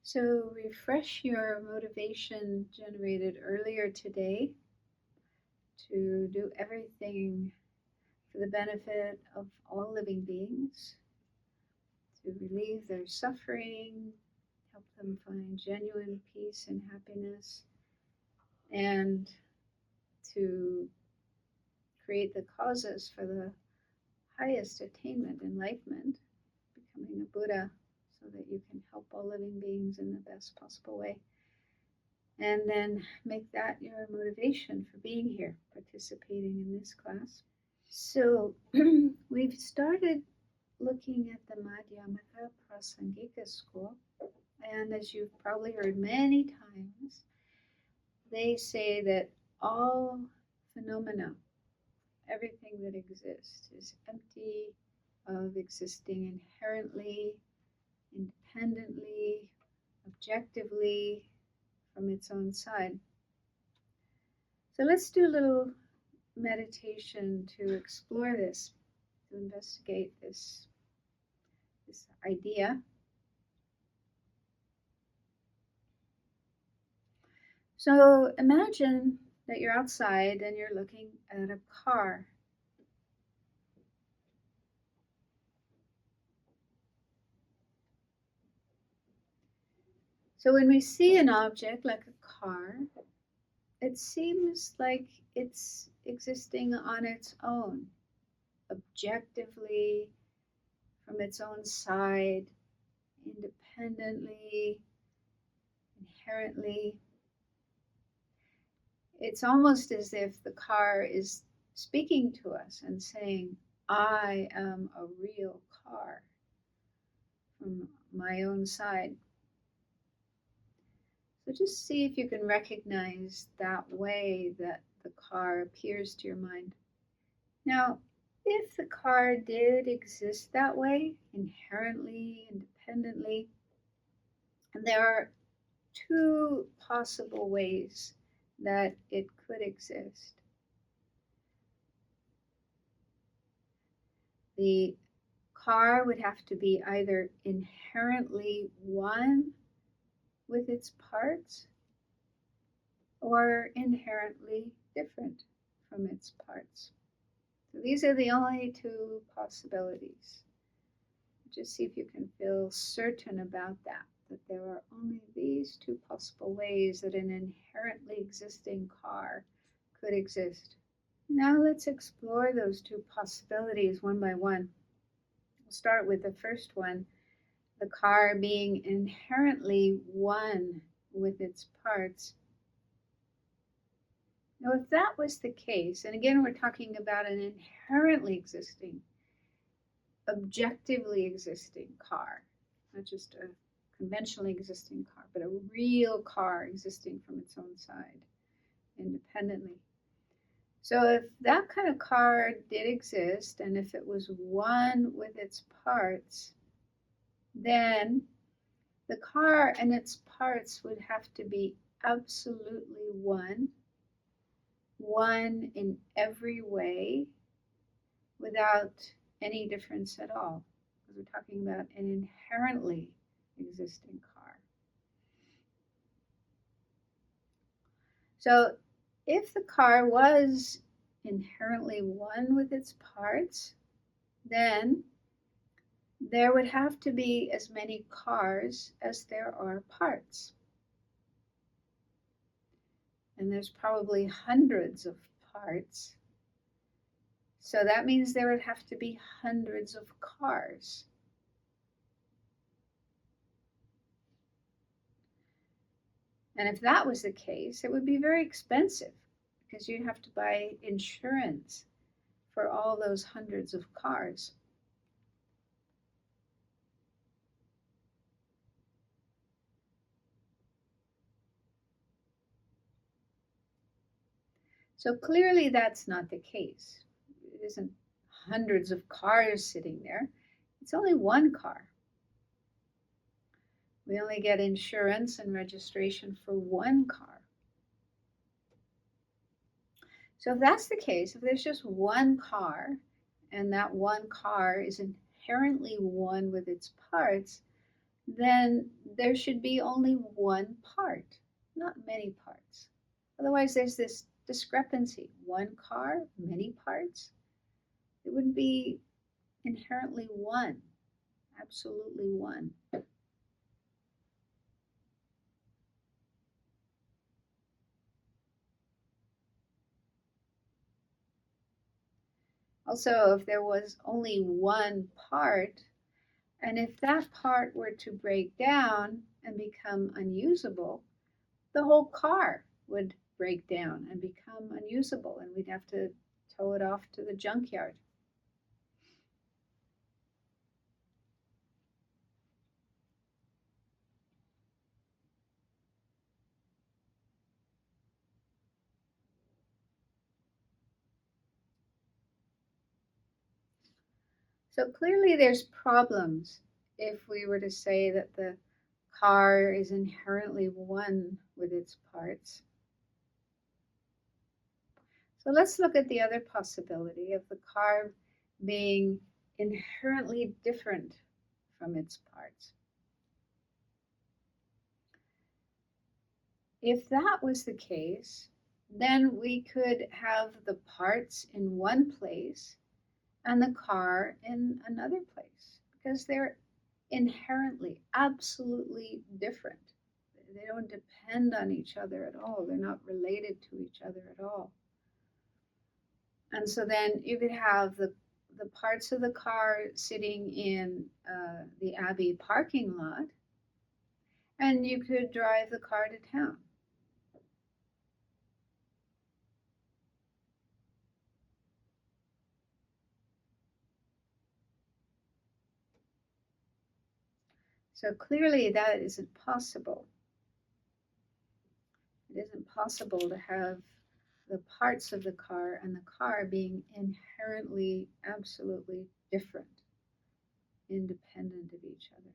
So refresh your motivation generated earlier today to do everything for the benefit of all living beings, to relieve their suffering, help them find genuine peace and happiness, and to create the causes for the highest attainment, enlightenment, becoming a Buddha, so that you can help all living beings in the best possible way. And then make that your motivation for being here, participating in this class. So we've started looking at the Madhyamaka Prasangika school, and as you've probably heard many times, they say that all phenomena, everything that exists, is empty of existing inherently, independently, objectively, from its own side. So let's do a little meditation to explore this, to investigate this idea. So imagine that you're outside and you're looking at a car. So when we see an object like a car, it seems like it's existing on its own, objectively, from its own side, independently, inherently. It's almost as if the car is speaking to us and saying, I am a real car from my own side. So just see if you can recognize that way that the car appears to your mind. Now, if the car did exist that way, inherently, independently, there are two possible ways that it could exist. The car would have to be either inherently one with its parts or inherently different from its parts. So these are the only two possibilities. Just see if you can feel certain about that there are only these two possible ways that an inherently existing car could exist. Now let's explore those two possibilities one by one. We'll start with the first one, the car being inherently one with its parts. Now, if that was the case, and again, we're talking about an inherently existing, objectively existing car, not just a conventionally existing car, but a real car existing from its own side, independently. So if that kind of car did exist, and if it was one with its parts, then the car and its parts would have to be absolutely one in every way, without any difference at all, because we're talking about an inherently existing car. So if the car was inherently one with its parts, then there would have to be as many cars as there are parts. And there's probably hundreds of parts. So that means there would have to be hundreds of cars. And if that was the case, it would be very expensive because you'd have to buy insurance for all those hundreds of cars. So clearly that's not the case. It isn't hundreds of cars sitting there. It's only one car. We only get insurance and registration for one car. So if that's the case, if there's just one car, and that one car is inherently one with its parts, then there should be only one part, not many parts. Otherwise, there's this discrepancy. One car, many parts. It wouldn't be inherently one, absolutely one. Also, if there was only one part, and if that part were to break down and become unusable, the whole car would break down and become unusable, and we'd have to tow it off to the junkyard. So clearly, there's problems if we were to say that the car is inherently one with its parts. So let's look at the other possibility of the car being inherently different from its parts. If that was the case, then we could have the parts in one place and the car in another place because they're inherently, absolutely different. They don't depend on each other at all. They're not related to each other at all. And so then you could have the parts of the car sitting in the Abbey parking lot, and you could drive the car to town. So clearly that isn't possible. It isn't possible to have the parts of the car and the car being inherently, absolutely different, independent of each other.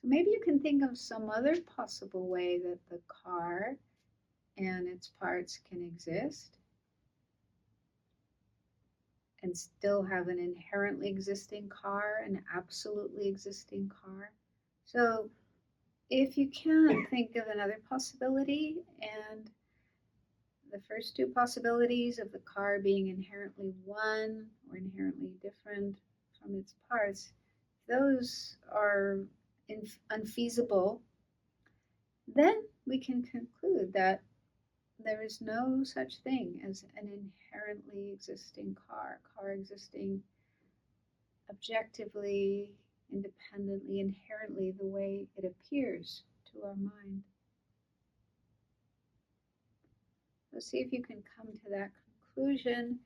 So maybe you can think of some other possible way that the car and its parts can exist and still have an inherently existing car, an absolutely existing car. So if you can't think of another possibility, and the first two possibilities of the car being inherently one or inherently different from its parts, those are unfeasible, then we can conclude that there is no such thing as an inherently existing car existing objectively, independently, inherently the way it appears to our mind. So see if you can come to that conclusion.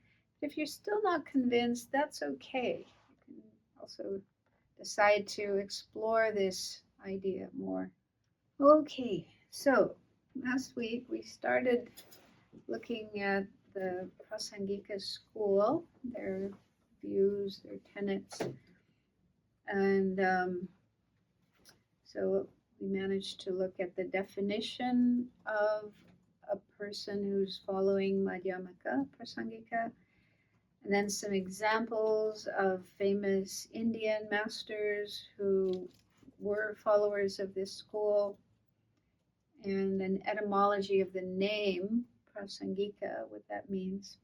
If you're still not convinced, that's okay. You can also decide to explore this idea more. Okay, so last week we started looking at the Prasangika school, their views, their tenets, and so we managed to look at the definition of a person who's following Madhyamaka Prasangika, and then some examples of famous Indian masters who were followers of this school, and an etymology of the name Prasangika, what that means.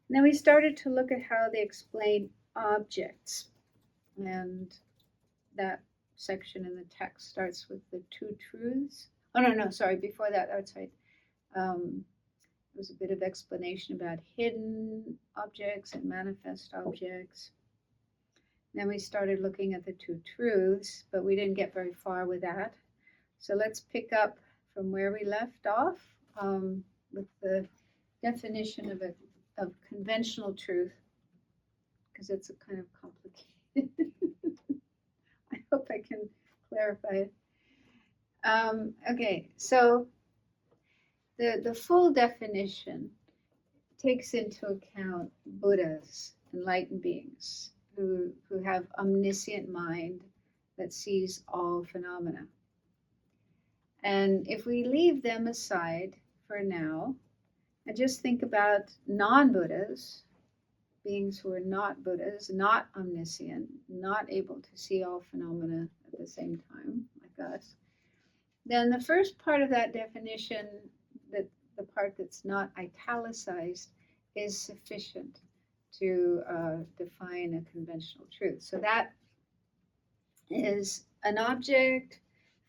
And then we started to look at how they explain objects, and that section in the text starts with the two truths. Oh, no, sorry, before that, outside. There was a bit of explanation about hidden objects and manifest objects. Then we started looking at the two truths, but we didn't get very far with that. So let's pick up from where we left off with the definition of conventional truth, because it's a kind of complicated. I hope I can clarify it. Okay, so the full definition takes into account Buddhas, enlightened beings who have omniscient mind that sees all phenomena. And if we leave them aside for now And just think about non-Buddhas, beings who are not Buddhas, not omniscient, not able to see all phenomena at the same time, like us. Then the first part of that definition, that the part that's not italicized, is sufficient to define a conventional truth. So that is an object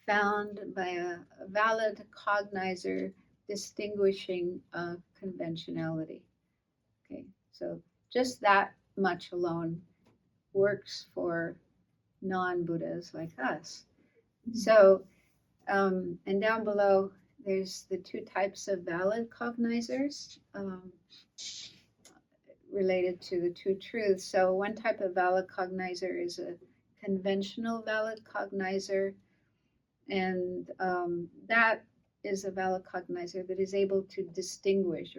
found by a valid cognizer distinguishing conventionality. Okay, so just that much alone works for non-Buddhas like us. So, and down below, there's the two types of valid cognizers related to the two truths. So one type of valid cognizer is a conventional valid cognizer, and that is a valid cognizer that is able to distinguish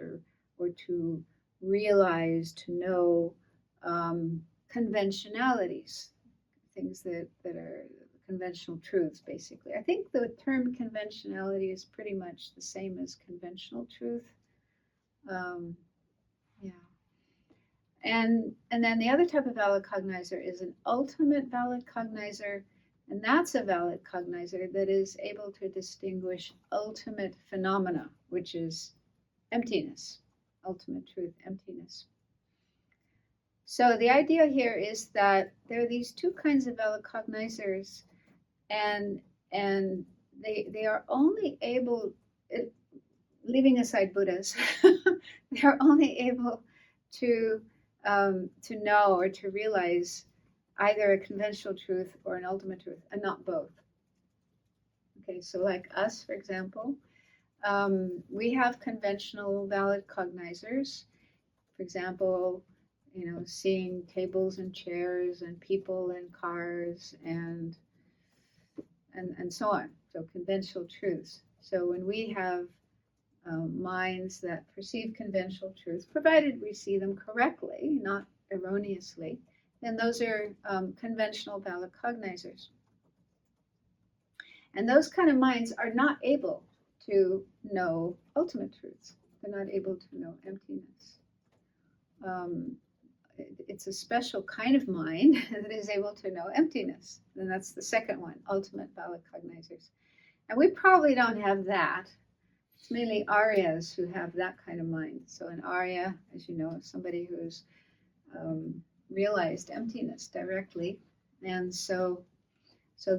or to realize, to know conventionalities, things that are conventional truths, basically. I think the term conventionality is pretty much the same as conventional truth. Yeah. And then the other type of valid cognizer is an ultimate valid cognizer, and that's a valid cognizer that is able to distinguish ultimate phenomena, which is emptiness, ultimate truth, emptiness. So the idea here is that there are these two kinds of valid cognizers, and they are only able, leaving aside Buddhas, they are only able to know or to realize either a conventional truth or an ultimate truth, and not both. Okay, so like us, for example, we have conventional valid cognizers. For example, seeing tables and chairs and people and cars and so on. So conventional truths. So when we have minds that perceive conventional truths, provided we see them correctly, not erroneously, then those are conventional valid cognizers. And those kind of minds are not able to know ultimate truths. They're not able to know emptiness. It's a special kind of mind that is able to know emptiness. And that's the second one, ultimate valid cognizers. And we probably don't have that. It's mainly Aryas who have that kind of mind. So an Arya, as you know, is somebody who's realized emptiness directly. And so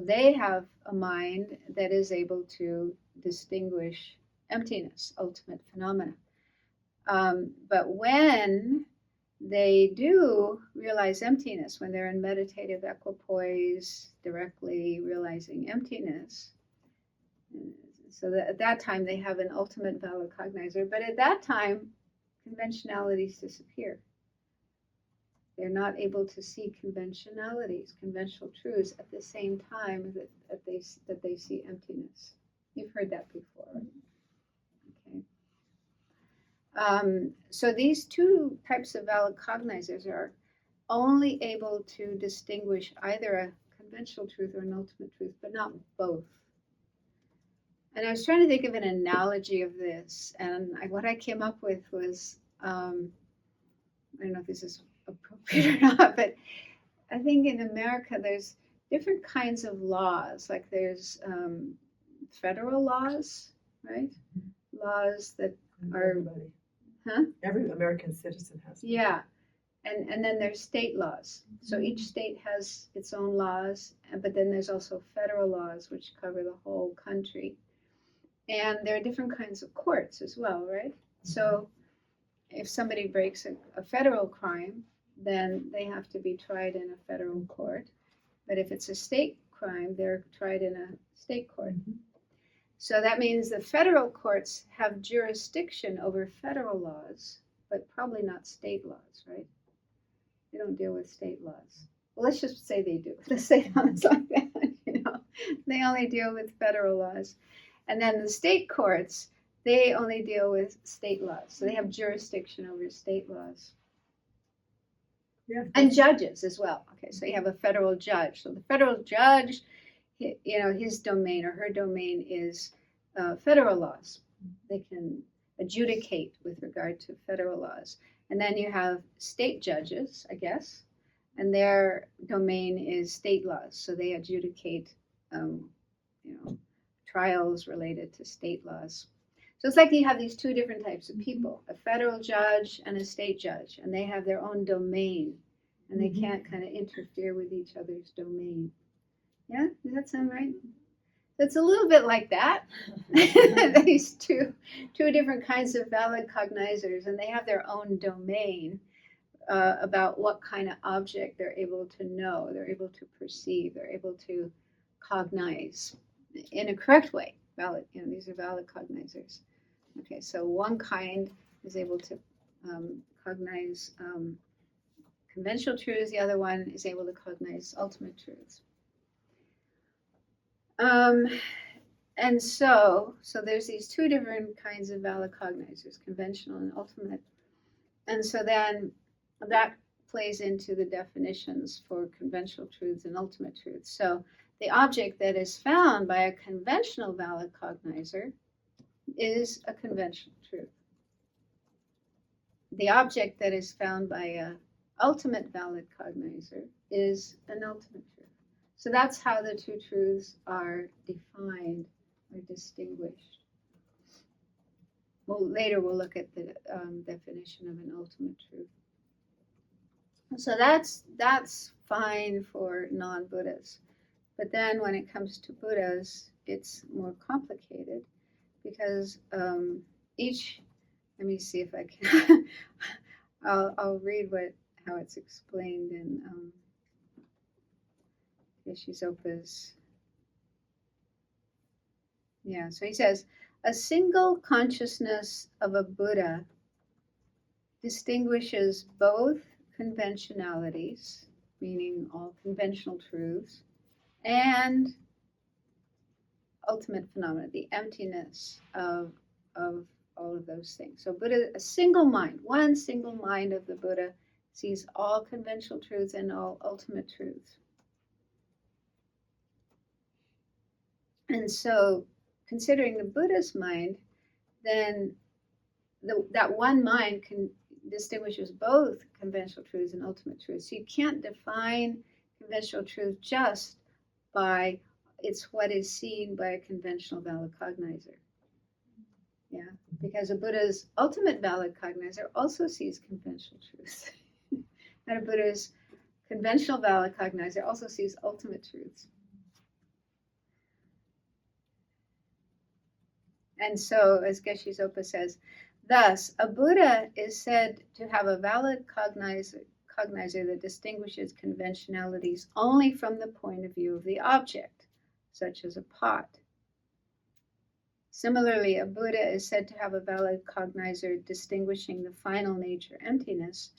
they have a mind that is able to distinguish emptiness, ultimate phenomena. But when they do realize emptiness, when they're in meditative equipoise, directly realizing emptiness, so that at that time they have an ultimate valid cognizer, but at that time conventionalities disappear. They're not able to see conventionalities, conventional truths, at the same time that they see emptiness. You've heard that before, right? Okay. So these two types of valid cognizers are only able to distinguish either a conventional truth or an ultimate truth, but not both. And I was trying to think of an analogy of this, and what I came up with was, I don't know if this is appropriate or not, but I think in America there's different kinds of laws. Like there's federal laws, right? Laws that are... Everybody. Huh? Every American citizen has. Yeah. And then there's state laws. So each state has its own laws, but then there's also federal laws which cover the whole country. And there are different kinds of courts as well, right? So if somebody breaks a federal crime, then they have to be tried in a federal court. But if it's a state crime, they're tried in a state court. So that means the federal courts have jurisdiction over federal laws, but probably not state laws, right? They don't deal with state laws. Well, let's just say they do. Let's say it's like that, They only deal with federal laws. And then the state courts, they only deal with state laws. So they have jurisdiction over state laws. Yeah. And judges as well. Okay, so you have a federal judge. So the federal judge, his domain or her domain is federal laws. They can adjudicate with regard to federal laws. And then you have state judges, I guess, and their domain is state laws. So they adjudicate, trials related to state laws. So it's like you have these two different types of people, a federal judge and a state judge, and they have their own domain, and they can't kind of interfere with each other's domain. Yeah, does that sound right? So it's a little bit like that. These two different kinds of valid cognizers, and they have their own domain about what kind of object they're able to know, they're able to perceive, they're able to cognize in a correct way. Valid, these are valid cognizers. Okay, so one kind is able to cognize conventional truths, the other one is able to cognize ultimate truths. And so there's these two different kinds of valid cognizers, conventional and ultimate. And so then that plays into the definitions for conventional truths and ultimate truths. So the object that is found by a conventional valid cognizer is a conventional truth. The object that is found by an ultimate valid cognizer is an ultimate truth. So that's how the two truths are defined or distinguished. Well, later we'll look at the definition of an ultimate truth. So that's fine for non-Buddhas. But then when it comes to Buddhas, it's more complicated because let me see if I can, I'll read how it's explained in Geshe-Zopa's. Yeah, so he says, a single consciousness of a Buddha distinguishes both conventionalities, meaning all conventional truths, and ultimate phenomena, the emptiness of all of those things. So Buddha, a single mind, one single mind of the Buddha sees all conventional truths and all ultimate truths. And so considering the Buddha's mind, then that one mind distinguishes both conventional truths and ultimate truths. So you can't define conventional truth just by it's what is seen by a conventional valid cognizer. Yeah, because a Buddha's ultimate valid cognizer also sees conventional truths. And a Buddha's conventional valid cognizer also sees ultimate truths. And so, as Geshe-Zopa says, thus, a Buddha is said to have a valid cognizer that distinguishes conventionalities only from the point of view of the object, such as a pot. Similarly, a Buddha is said to have a valid cognizer distinguishing the final nature, emptiness,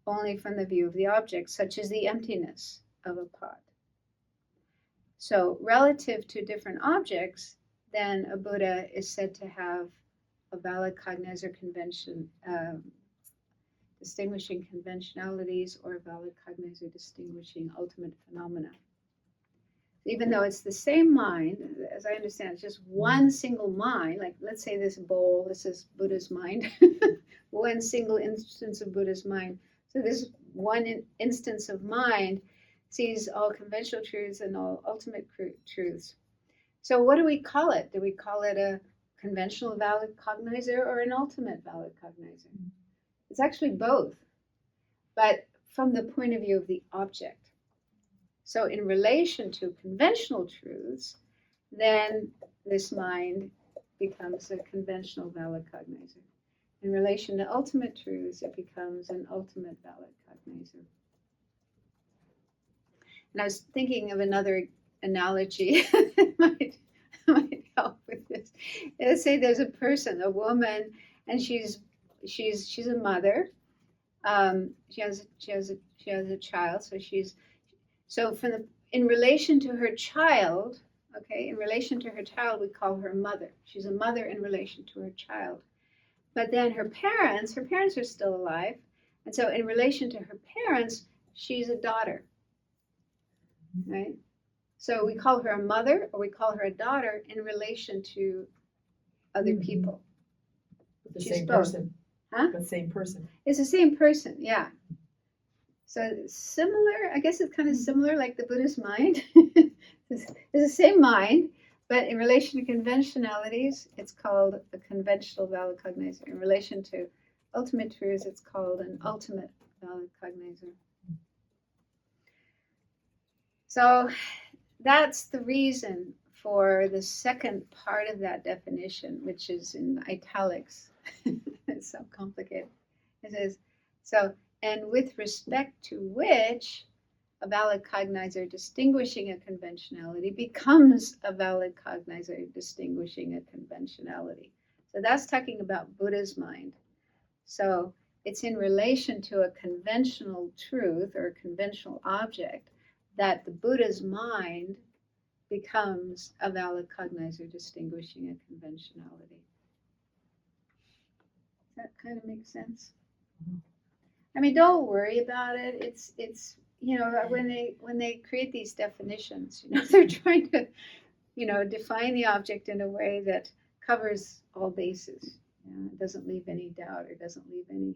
only from the view of the object, such as the emptiness of a pot. So, relative to different objects, then a Buddha is said to have a valid cognizer convention, distinguishing conventionalities, or a valid cognizer distinguishing ultimate phenomena. Even though it's the same mind, as I understand, it's just one single mind, like let's say this bowl, this is Buddha's mind, one single instance of Buddha's mind. So this one instance of mind sees all conventional truths and all ultimate truths. So what do we call it? Do we call it a conventional valid cognizer or an ultimate valid cognizer? It's actually both, but from the point of view of the object. So in relation to conventional truths, then this mind becomes a conventional valid cognizer. In relation to ultimate truths, it becomes an ultimate valid cognizer. And I was thinking of another analogy that might help with this. Let's say there's a person, a woman, and she's a mother. She has a child, so in relation to her child, okay, in relation to her child, we call her mother. She's a mother in relation to her child. But then her parents are still alive, and so in relation to her parents, she's a daughter, right? So we call her a mother or we call her a daughter in relation to other people. The She's same both. person. Huh? The same person. It's the same person, yeah. So similar, I guess it's kind of similar like the Buddhist mind. It's the same mind, but in relation to conventionalities, it's called a conventional valid cognizer. In relation to ultimate truths, it's called an ultimate valid cognizer. So that's the reason for the second part of that definition, which is in italics. It's so complicated. It says, so, and with respect to which a valid cognizer distinguishing a conventionality becomes a valid cognizer distinguishing a conventionality. So that's talking about Buddha's mind. So it's in relation to a conventional truth or a conventional object that the Buddha's mind becomes a valid cognizer distinguishing a conventionality. Does that kind of make sense? I mean, don't worry about it. It's you know, when they create these definitions, you know, they're trying to, you know, define the object in a way that covers all bases. You know, it doesn't leave any doubt or doesn't leave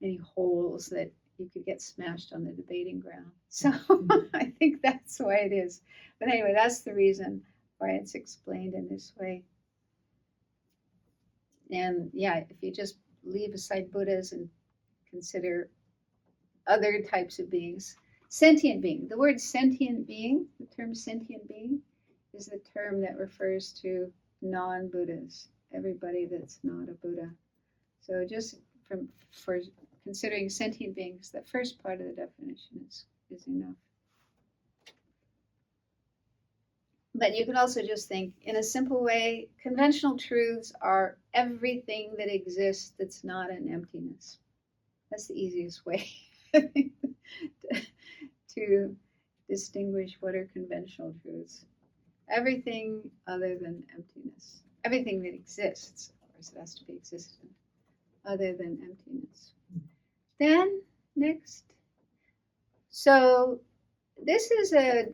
any holes that you could get smashed on the debating ground. So I think that's why it is. But anyway, that's the reason why it's explained in this way. And yeah, if you just leave aside Buddhas and consider other types of beings, sentient being. The word sentient being, the term sentient being, is the term that refers to non-Buddhas, everybody that's not a Buddha. So just for considering sentient beings, the first part of the definition is enough. But you can also just think, in a simple way, conventional truths are everything that exists that's not an emptiness. That's the easiest way to distinguish what are conventional truths. Everything other than emptiness. Everything that exists, of course, it has to be existent, other than emptiness. Then, next. So, this is a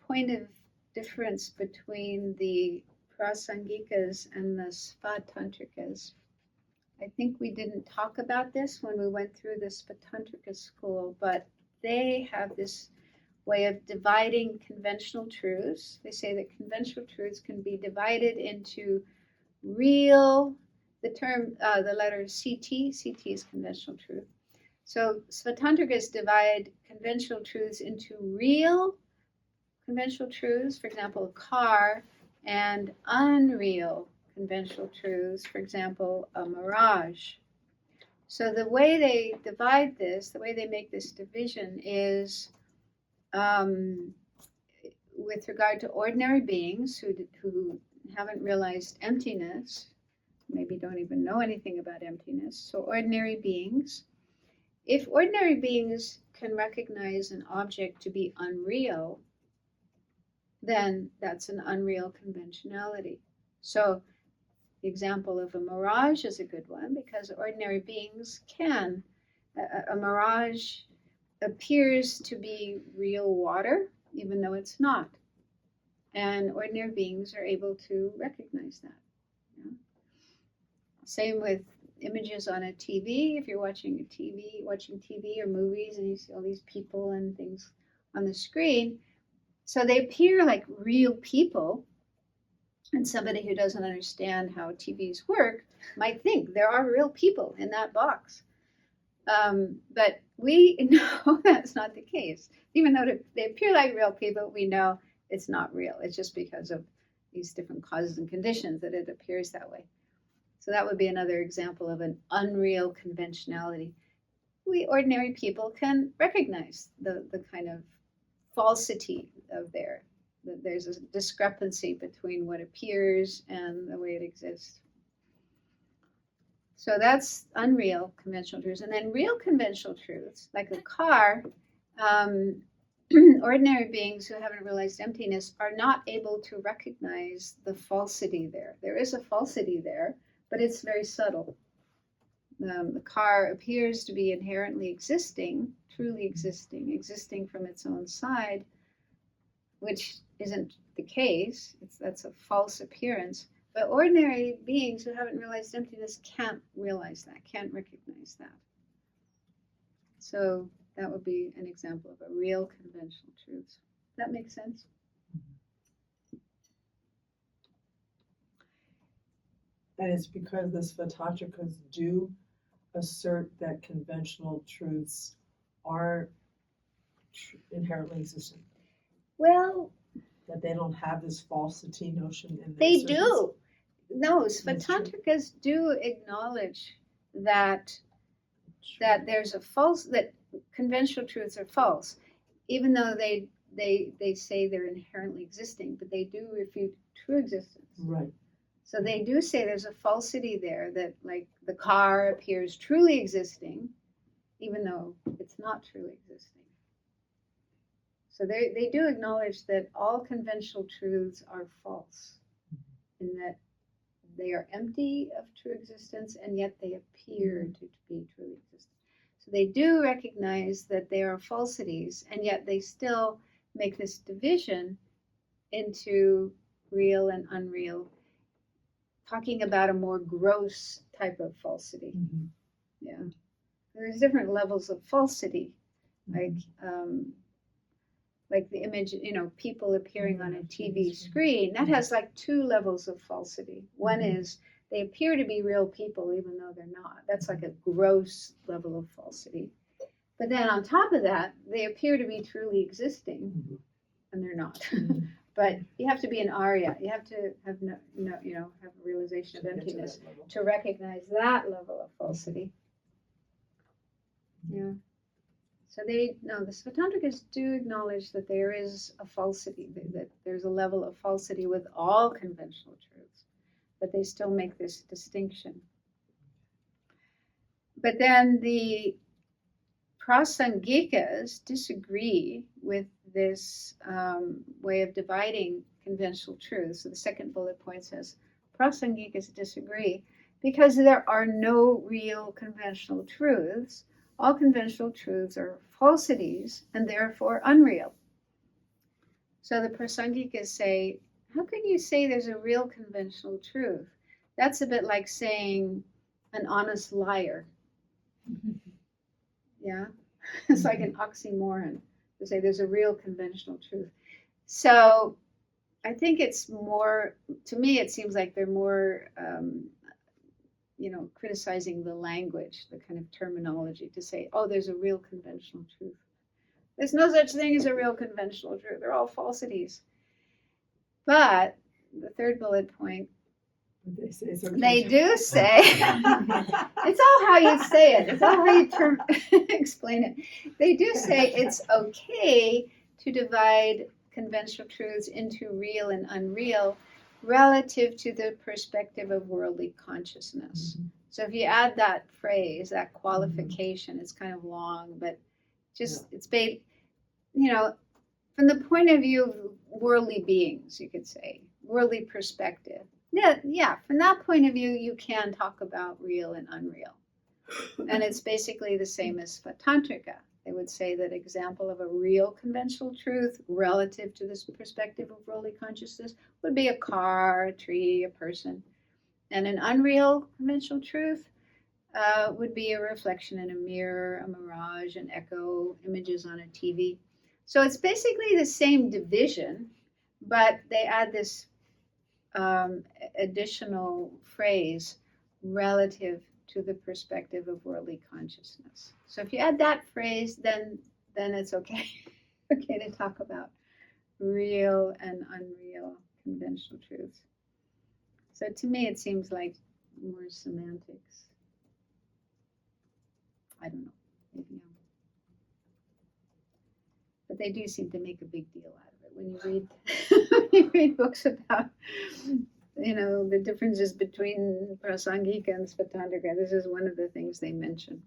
point of difference between the Prasangikas and the Svatantrikas. I think we didn't talk about this when we went through the Svatantrika school, but they have this way of dividing conventional truths. They say that conventional truths can be divided into real, the letter CT is conventional truth. So Svatantrikas divide conventional truths into real conventional truths, for example, a car, and unreal conventional truths, for example, a mirage. So the way they divide this, the way they make this division is with regard to ordinary beings who haven't realized emptiness, maybe don't even know anything about emptiness. So ordinary beings, if ordinary beings can recognize an object to be unreal, then that's an unreal conventionality. So the example of a mirage is a good one because ordinary beings can. A mirage appears to be real water, even though it's not. And ordinary beings are able to recognize that. Yeah. Same with images on a TV. If you're watching TV or movies, and you see all these people and things on the screen, so they appear like real people. And somebody who doesn't understand how TVs work might think there are real people in that box. But we know that's not the case. Even though they appear like real people, we know it's not real. It's just because of these different causes and conditions that it appears that way. So that would be another example of an unreal conventionality. We ordinary people can recognize the kind of falsity of there. That there's a discrepancy between what appears and the way it exists. So that's unreal conventional truths. And then real conventional truths, like a car, ordinary beings who haven't realized emptiness are not able to recognize the falsity there. There is a falsity there, but it's very subtle. The car appears to be inherently existing, truly existing from its own side, which isn't the case. That's a false appearance. But ordinary beings who haven't realized emptiness can't realize that, can't recognize that. So that would be an example of a real conventional truth. Does that make sense? And it's because the Svatatrikas do assert that conventional truths are inherently existent. Well, that they don't have this falsity notion in their they assertions. do. No, Svatantrikas do acknowledge that there's a that conventional truths are false, even though they say they're inherently existing, but they do refute true existence. Right. So they do say there's a falsity there, that like the car appears truly existing, even though it's not truly existing. So they do acknowledge that all conventional truths are false, in that they are empty of true existence, and yet they appear to be truly existent. So they do recognize that they are falsities, and yet they still make this division into real and unreal, talking about a more gross type of falsity. Mm-hmm. Yeah. There's different levels of falsity, like the image, people appearing on a TV screen. That has like two levels of falsity. One is they appear to be real people even though they're not. That's like a gross level of falsity. But then on top of that, they appear to be truly existing, and they're not. But you have to be an Arya. You have to have have a realization of emptiness to recognize that level of falsity. Yeah. So the Svatantrikas do acknowledge that there is a falsity, that there's a level of falsity with all conventional truths, but they still make this distinction. But then the Prasangikas disagree with this way of dividing conventional truths. So the second bullet point says, Prasangikas disagree because there are no real conventional truths. All conventional truths are falsities and therefore unreal. So the Prasangikas say, how can you say there's a real conventional truth? That's a bit like saying an honest liar. Yeah, it's like an oxymoron to say there's a real conventional truth. So I think it's more, to me, it seems like they're more, criticizing the language, the kind of terminology to say, oh, there's a real conventional truth. There's no such thing as a real conventional truth. They're all falsities. But the third bullet point, they do say, it's all how you say it. It's all how you explain it. They do say it's okay to divide conventional truths into real and unreal relative to the perspective of worldly consciousness. So if you add that phrase, that qualification, it's kind of long, but just it's based, from the point of view of worldly beings, you could say, worldly perspective. Yeah, from that point of view, you can talk about real and unreal. And it's basically the same as Svatantrika. They would say that example of a real conventional truth relative to this perspective of worldly consciousness would be a car, a tree, a person. And an unreal conventional truth would be a reflection in a mirror, a mirage, an echo, images on a TV. So it's basically the same division, but they add this additional phrase relative to the perspective of worldly consciousness. So if you add that phrase, then it's okay to talk about real and unreal conventional truths. So to me, it seems like more semantics. I don't know, maybe I'm. But they do seem to make a big deal out of it when you read books about the differences between Prasangika and Svatantrika. This is one of the things they mention.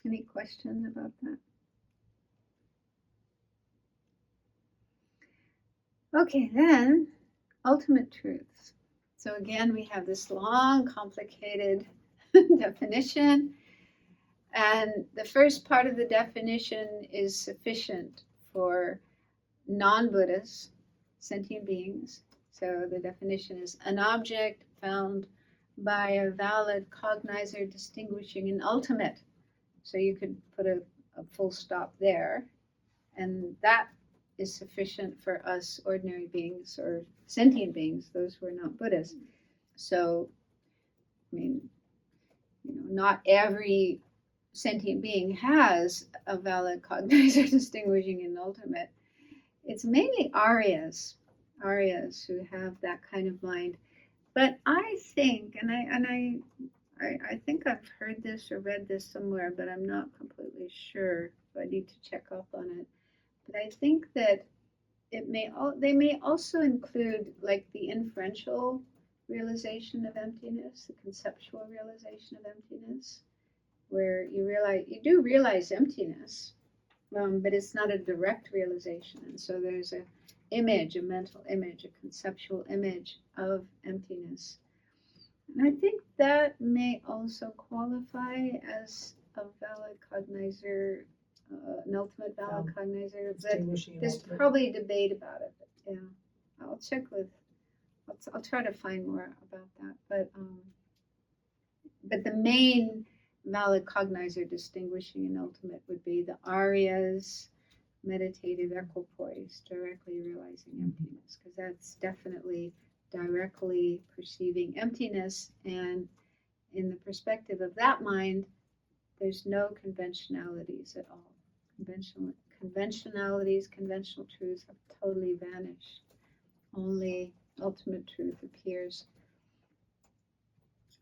Any questions about that? Okay, then ultimate truths. So again, we have this long, complicated definition, and the first part of the definition is sufficient for non-Buddhas, sentient beings. So the definition is an object found by a valid cognizer distinguishing an ultimate. So you could put a full stop there, and that is sufficient for us ordinary beings or sentient beings, those who are not Buddhas. So, I mean, not every sentient being has a valid cognizer distinguishing an ultimate. It's mainly Aryas who have that kind of mind. But I think, and I think I've heard this or read this somewhere, but I'm not completely sure, so I need to check up on it. But I think that they may also include like the inferential realization of emptiness, the conceptual realization of emptiness, where you do realize emptiness, but it's not a direct realization, and so there's a mental image, a conceptual image of emptiness. And I think that may also qualify as a valid cognizer, an ultimate valid cognizer, but there's probably debate about it. But yeah, I'll check with. I'll try to find more about that. But the main valid cognizer distinguishing an ultimate would be the Aryas, meditative equipoise, directly realizing emptiness, because that's definitely directly perceiving emptiness, and in the perspective of that mind, there's no conventionalities at all. Conventionalities, conventional truths have totally vanished. Only ultimate truth appears.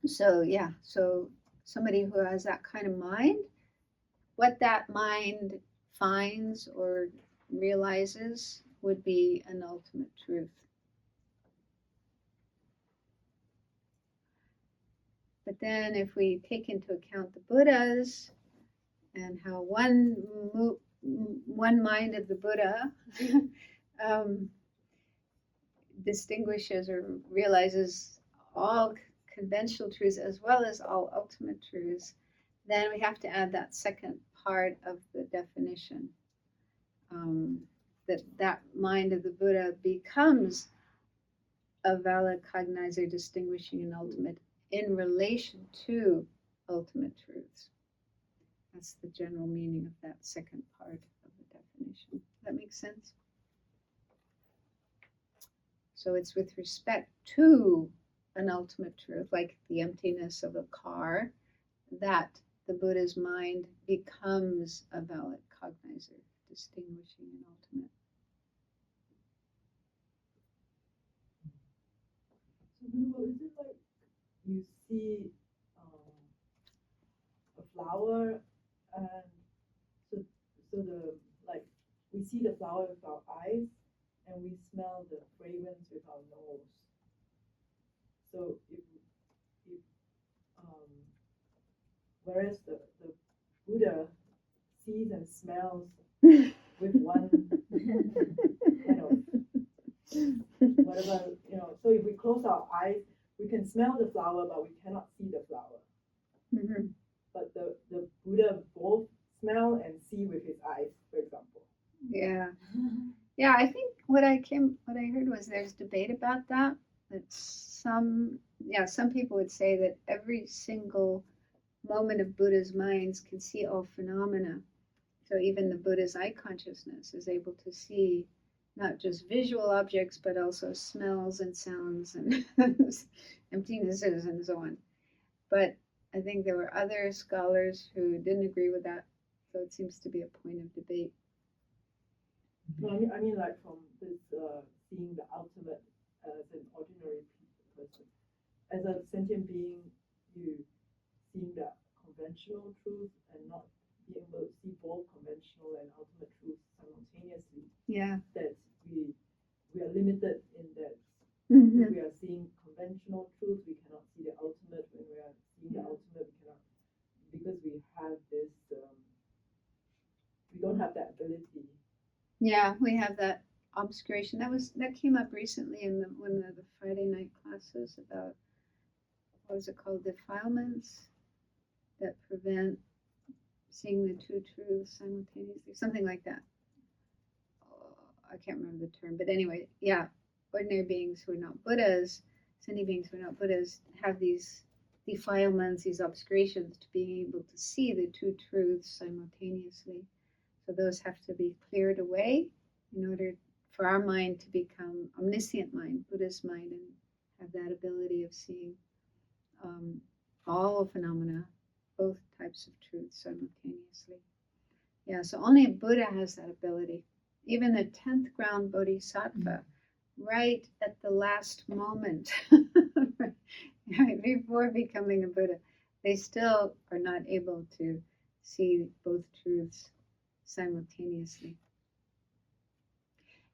So yeah, so somebody who has that kind of mind, what that mind finds or realizes would be an ultimate truth. But then if we take into account the Buddhas and how one mind of the Buddha distinguishes or realizes all conventional truths as well as all ultimate truths, then we have to add that second part of the definition, that mind of the Buddha becomes a valid cognizer distinguishing an ultimate in relation to ultimate truths. That's the general meaning of that second part of the definition. Does that make sense? So it's with respect to an ultimate truth, like the emptiness of a car, that the Buddha's mind becomes a valid cognizer, distinguishing an ultimate. So is it like you see a flower, and so the like we see the flower with our eyes, and we smell the fragrance with our nose. So if whereas the Buddha sees and smells with one kind of whatever, so if we close our eyes, we can smell the flower, but we cannot see the flower. Mm-hmm. But the Buddha both smell and see with his eyes, for example. Yeah. Yeah, I think what I heard was there's debate about that. That some people would say that every single moment of Buddha's minds can see all phenomena. So even the Buddha's eye consciousness is able to see not just visual objects, but also smells and sounds and emptinesses and so on. But I think there were other scholars who didn't agree with that. So it seems to be a point of debate. No, I mean like from this seeing the ultimate as an ordinary person. As a sentient being, you seeing the conventional truth and not being able to see both conventional and ultimate truth simultaneously. Yeah. That we are limited in that. Mm-hmm. If we are seeing conventional truth, we cannot see the ultimate. When we are seeing the ultimate, we cannot, because we have this. We don't have that ability. Yeah, we have that obscuration. That came up recently in one of the Friday night classes about, what was it called, defilements that prevent seeing the two truths simultaneously, something like that. I can't remember the term, but anyway, yeah, ordinary beings who are not Buddhas, sentient beings who are not Buddhas, have these defilements, these obscurations to being able to see the two truths simultaneously. So those have to be cleared away in order for our mind to become omniscient mind, Buddha's mind, and have that ability of seeing all phenomena, both types of truth simultaneously. Yeah, so only a Buddha has that ability. Even the 10th ground bodhisattva, right at the last moment, right before becoming a Buddha, they still are not able to see both truths simultaneously.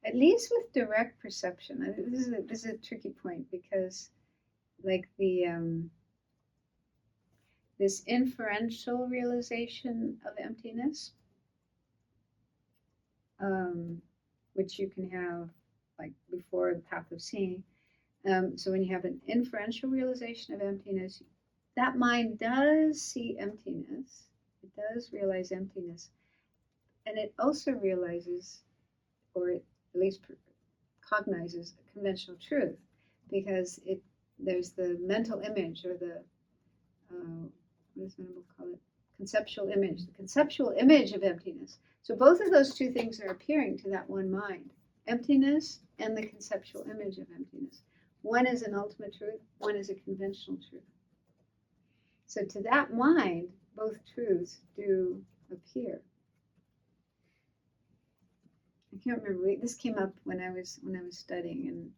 At least with direct perception. This is a tricky point because, like this inferential realization of emptiness, which you can have like before the path of seeing. So when you have an inferential realization of emptiness, that mind does see emptiness. It does realize emptiness. And it also realizes, or at least cognizes, a conventional truth, because there's the mental image, or the, what does Venerable call it? Conceptual image, the conceptual image of emptiness. So both of those two things are appearing to that one mind, emptiness and the conceptual image of emptiness. One is an ultimate truth, one is a conventional truth. So to that mind, both truths do appear. I can't remember. This came up when I was studying,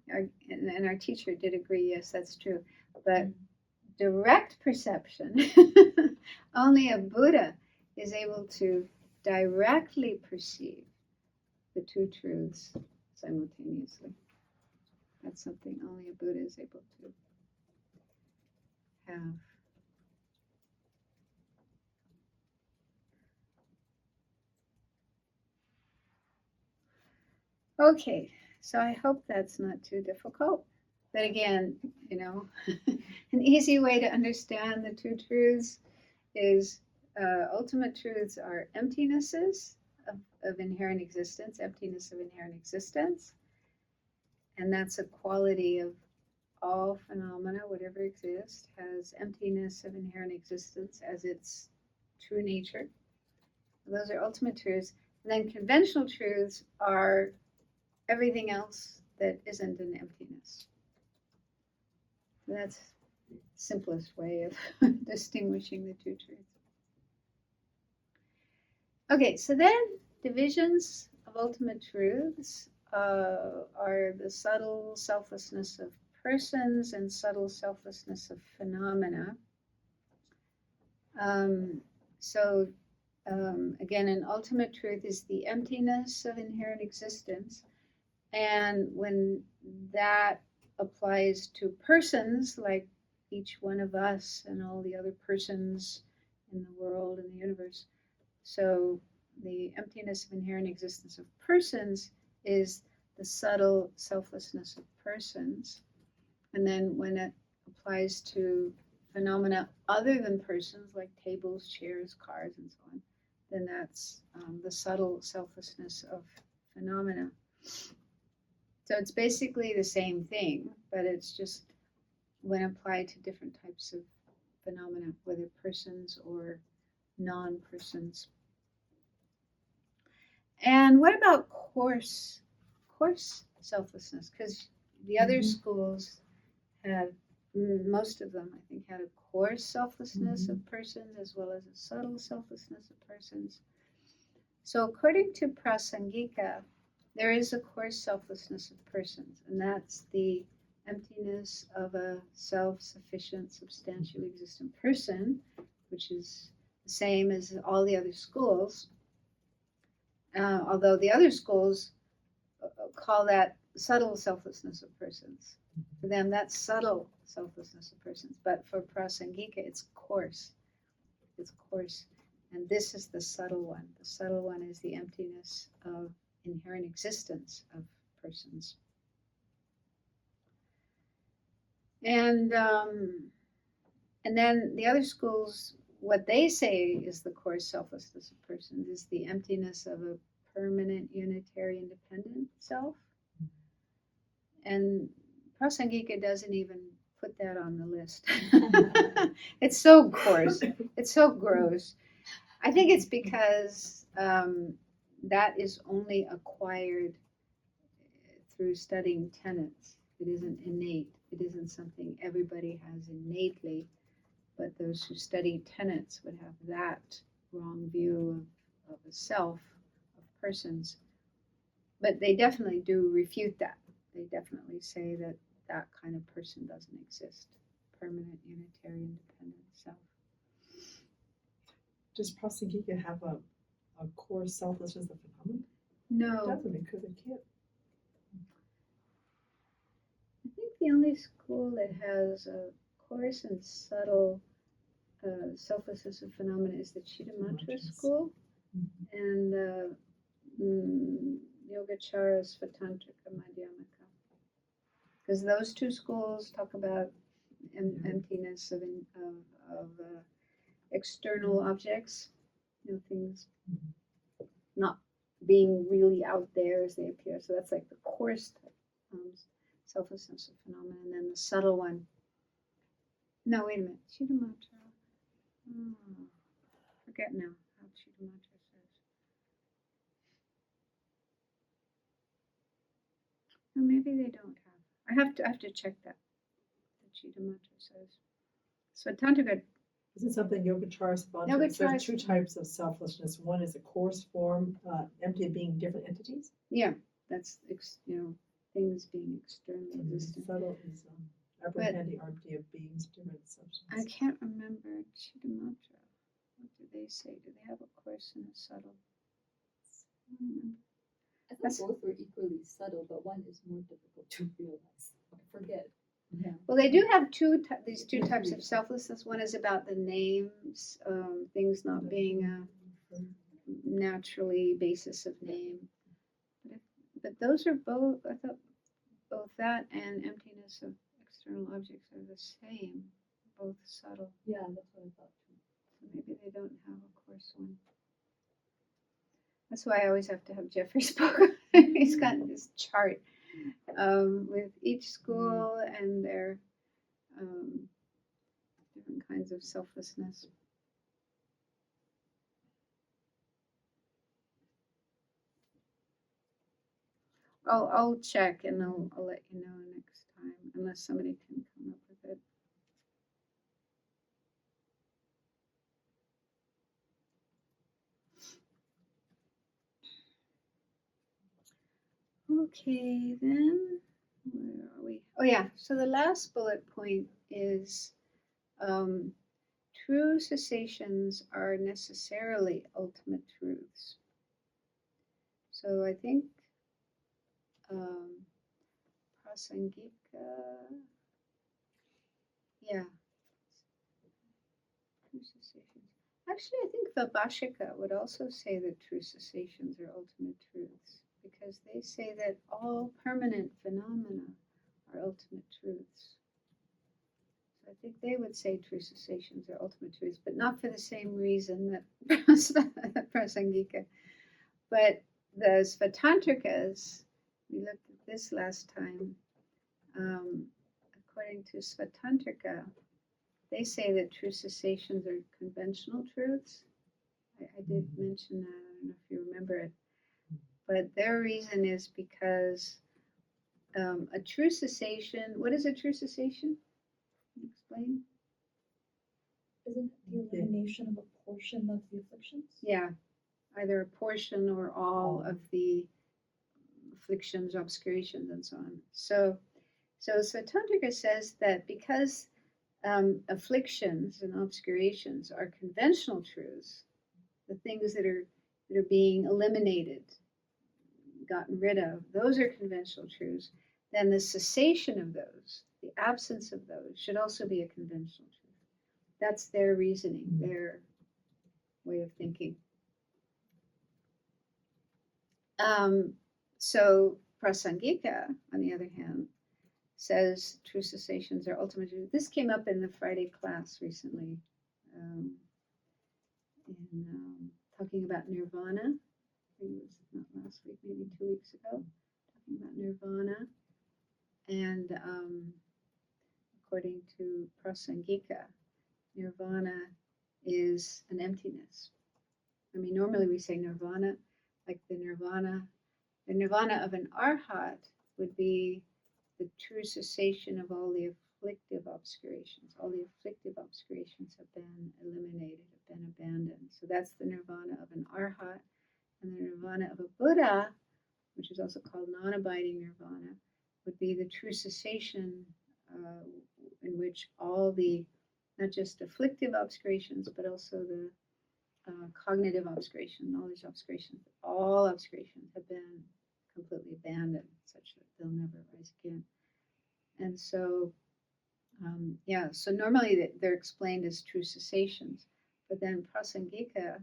and our teacher did agree. Yes, that's true. But direct perception, only a Buddha is able to directly perceive the two truths simultaneously. That's something only a Buddha is able to have. Okay, so I hope that's not too difficult. But again, an easy way to understand the two truths is ultimate truths are emptinesses of inherent existence, emptiness of inherent existence. And that's a quality of all phenomena, whatever exists, has emptiness of inherent existence as its true nature. Those are ultimate truths. And then conventional truths are everything else that isn't an emptiness. That's the simplest way of distinguishing the two truths. Okay, so then divisions of ultimate truths are the subtle selflessness of persons and subtle selflessness of phenomena. Again, an ultimate truth is the emptiness of inherent existence. And when that applies to persons, like each one of us and all the other persons in the world and the universe, so the emptiness of inherent existence of persons is the subtle selflessness of persons. And then when it applies to phenomena other than persons, like tables, chairs, cars, and so on, then that's the subtle selflessness of phenomena. So it's basically the same thing, but it's just when applied to different types of phenomena, whether persons or non-persons. And what about coarse selflessness? Because the other schools had, most of them, I think, had a coarse selflessness of persons as well as a subtle selflessness of persons. So according to Prasangika, there is a coarse selflessness of persons, and that's the emptiness of a self-sufficient, substantially existent person, which is the same as all the other schools. Although the other schools call that subtle selflessness of persons. For them, that's subtle selflessness of persons. But for Prasangika, it's coarse. It's coarse. And this is the subtle one. The subtle one is the emptiness of inherent existence of persons. And then the other schools, what they say is the coarse selflessness of persons is the emptiness of a permanent, unitary, independent self. And Prasangika doesn't even put that on the list. It's so coarse. It's so gross. I think it's because that is only acquired through studying tenets. It isn't innate. It isn't something everybody has innately. But those who study tenets would have that wrong view of a self, of persons. But they definitely do refute that. They definitely say that that kind of person doesn't exist. Permanent, unitary, independent self. Does Prasangika have a core selflessness of phenomenon? No. It doesn't, because it can't. I think the only school that has a coarse and subtle selflessness of phenomena is the Chittamatra school. And Yogacara Svatantrika Madhyamaka. Because those two schools talk about emptiness of external objects, things not being really out there as they appear. So that's like the coarse selflessness of phenomena. And then the subtle one. No, wait a minute. Chittamatra. Forget now how Chittamatra says. No, maybe they don't have. I have to check that. The Chittamatra says. So Tantrika. Is it something Yogacara says? There's two types of selflessness. One is a coarse form, empty of being different entities. Yeah, that's things being externally existent. Subtle is apprehending empty of beings, different substances. I can't remember Chittamatra. What do they say? Do they have a coarse and a subtle? I thought both were equally subtle, but one is more difficult to realize. I forget. Yeah. Well, they do have these two types of selflessness. One is about the names, things not being a naturally basis of name. But those are both, I thought both that and emptiness of external objects are the same, both subtle. Yeah, that's what I thought too. So maybe they don't have a coarse one. That's why I always have to have Jeffrey's book. He's got this chart with each school and their different kinds of selflessness. I'll check and I'll let you know next time, unless somebody can come up with it. Okay, then, where are we? Oh yeah, so the last bullet point is true cessations are necessarily ultimate truths. So I think Prasangika, yeah, true cessations. Actually, I think Vibhashika would also say that true cessations are ultimate truths, because they say that all permanent phenomena are ultimate truths. So I think they would say true cessations are ultimate truths, but not for the same reason that Prasangika. But the Svatantrikas, we looked at this last time, according to Svatantrika, they say that true cessations are conventional truths. I did mention that, I don't know if you remember it. But their reason is because a true cessation, what is a true cessation? Can you explain? Isn't it the elimination of a portion of the afflictions? Yeah, either a portion or all of the afflictions, obscurations, and so on. So Tantrika says that because afflictions and obscurations are conventional truths, the things that are being eliminated, gotten rid of, those are conventional truths, then the cessation of those, the absence of those, should also be a conventional truth. That's their reasoning, their way of thinking. So Prasangika, on the other hand, says true cessations are ultimate truth. This came up in the Friday class recently, in talking about nirvana. think it was not last week, maybe 2 weeks ago, talking about nirvana. And according to Prasangika, nirvana is an emptiness. I mean, normally we say nirvana, like the nirvana of an arhat would be the true cessation of all the afflictive obscurations. All the afflictive obscurations have been eliminated, have been abandoned. So that's the nirvana of an arhat. And the nirvana of a Buddha, which is also called non-abiding nirvana, would be the true cessation in which all the, not just afflictive obscurations, but also the cognitive obscuration, knowledge obscurations, all obscurations have been completely abandoned, such that they'll never rise again. And so, so normally they're explained as true cessations, but then Prasangika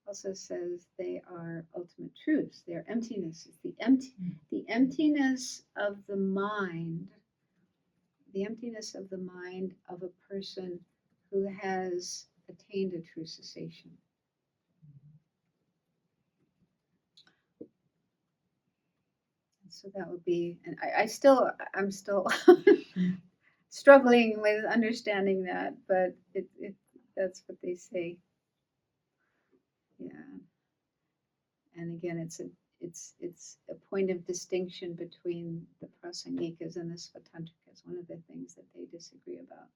also says they are ultimate truths. They are emptinesses. The emptiness of the mind, the emptiness of the mind of a person who has attained a true cessation. So that would be, and I'm still struggling with understanding that, but that's what they say. Yeah. And again, it's a point of distinction between the Prasangikas and the Svatantrikas, one of the things that they disagree about.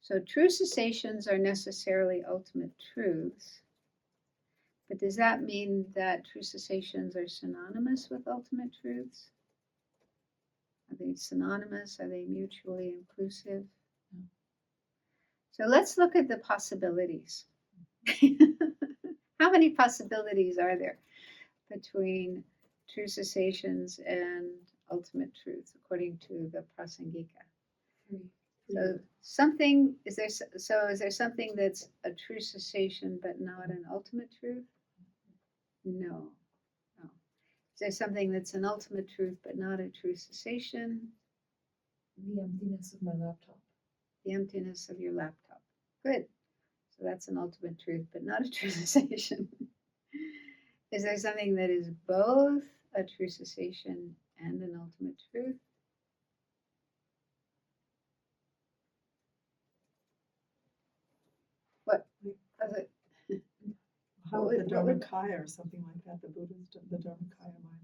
So true cessations are necessarily ultimate truths. But does that mean that true cessations are synonymous with ultimate truths? Are they synonymous? Are they mutually inclusive? So let's look at the possibilities. How many possibilities are there between true cessations and ultimate truths, according to the Prasangika? So is there something that's a true cessation but not an ultimate truth? No. Is there something that's an ultimate truth but not a true cessation? The emptiness of my laptop. The emptiness of your laptop. Good. So that's an ultimate truth but not a true cessation. Is there something that is both a true cessation and an ultimate truth? What is it? How about the Dharmakaya or something like that? The Dharmakaya mind.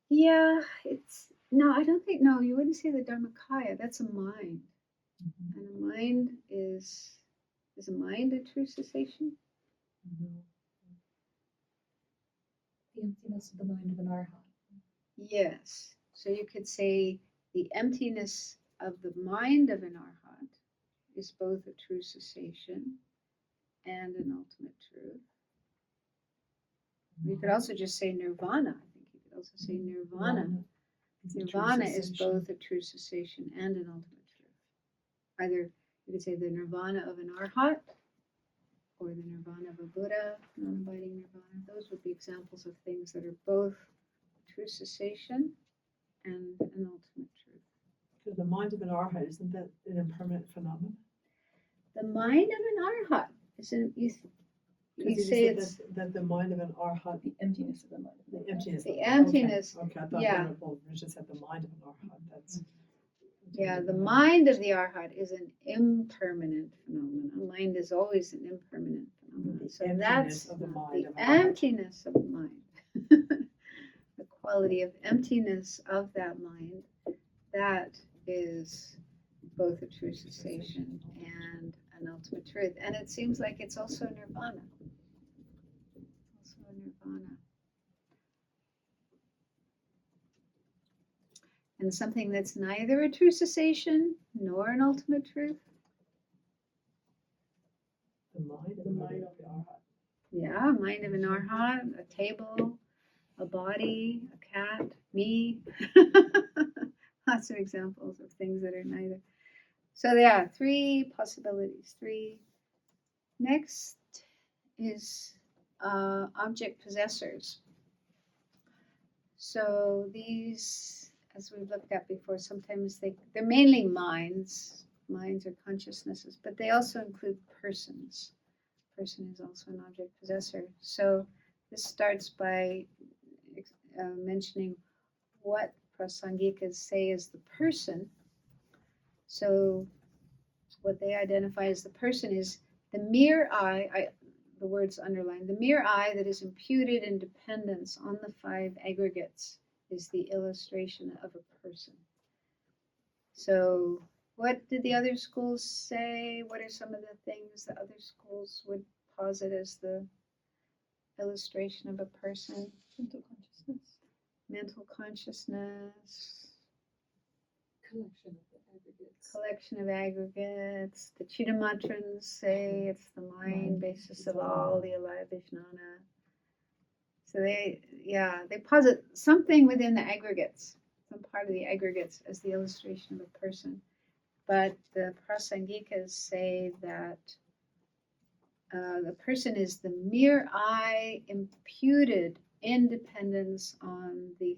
Yeah, I don't think, no, you wouldn't say the Dharmakaya. That's a mind. Mm-hmm. And a mind is a mind a true cessation? Mm-hmm. The emptiness of the mind of an arhat. Yes. So you could say the emptiness of the mind of an arhat is both a true cessation and an ultimate truth. You could also just say nirvana. I think you could also say nirvana. Nirvana is both a true cessation and an ultimate truth. Either you could say the nirvana of an arhat or the nirvana of a Buddha, non-abiding nirvana. Those would be examples of things that are both true cessation and an ultimate truth. Because the mind of an arhat, isn't that an impermanent phenomenon? The mind of an arhat is you say it's that the mind of an arhat, the emptiness of the mind. The emptiness. The emptiness. Okay, I thought yeah. We just had the mind of an arhat. That's. Yeah, the mind of the arhat is an impermanent phenomenon. A mind is always an impermanent phenomenon. So that's of the mind. The emptiness of the mind. The quality of emptiness of that mind, that is both a true cessation and an ultimate truth. And it seems like it's also nirvana. Also nirvana. And something that's neither a true cessation nor an ultimate truth. The mind of the arhat. Yeah, mind of an arhat, a table, a body, a cat, me. Lots of examples of things that are neither. So there are 3 possibilities. 3. Next is object possessors. So these, as we've looked at before, sometimes they're mainly minds. Minds are consciousnesses, but they also include persons. person is also an object possessor. So this starts by mentioning what Prasangikas say is the person. So what they identify as the person is the mere I, the words underlined, the mere I that is imputed in dependence on the 5 aggregates is the illustration of a person. So what did the other schools say? What are some of the things the other schools would posit as the illustration of a person? Mental consciousness. Mental consciousness. Collection of the aggregates. Collection of aggregates. The Chittamatrans say it's the mind, basis of all, the alive Vijnana. So they posit something within the aggregates, some part of the aggregates as the illustration of a person. But the Prasangikas say that the person is the mere I imputed independence on the.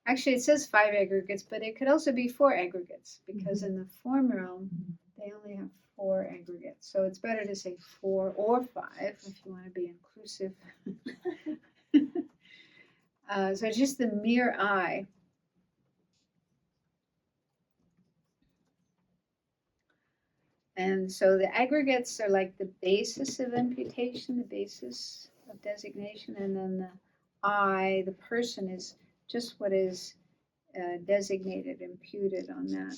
Actually, it says 5 aggregates, but it could also be 4 aggregates because in the form realm, they only have 4 aggregates. So it's better to say 4 or 5 if you want to be inclusive. So it's just the mere I. And so the aggregates are like the basis of imputation, the basis of designation, and then the I, the person, is just what is designated, imputed on that.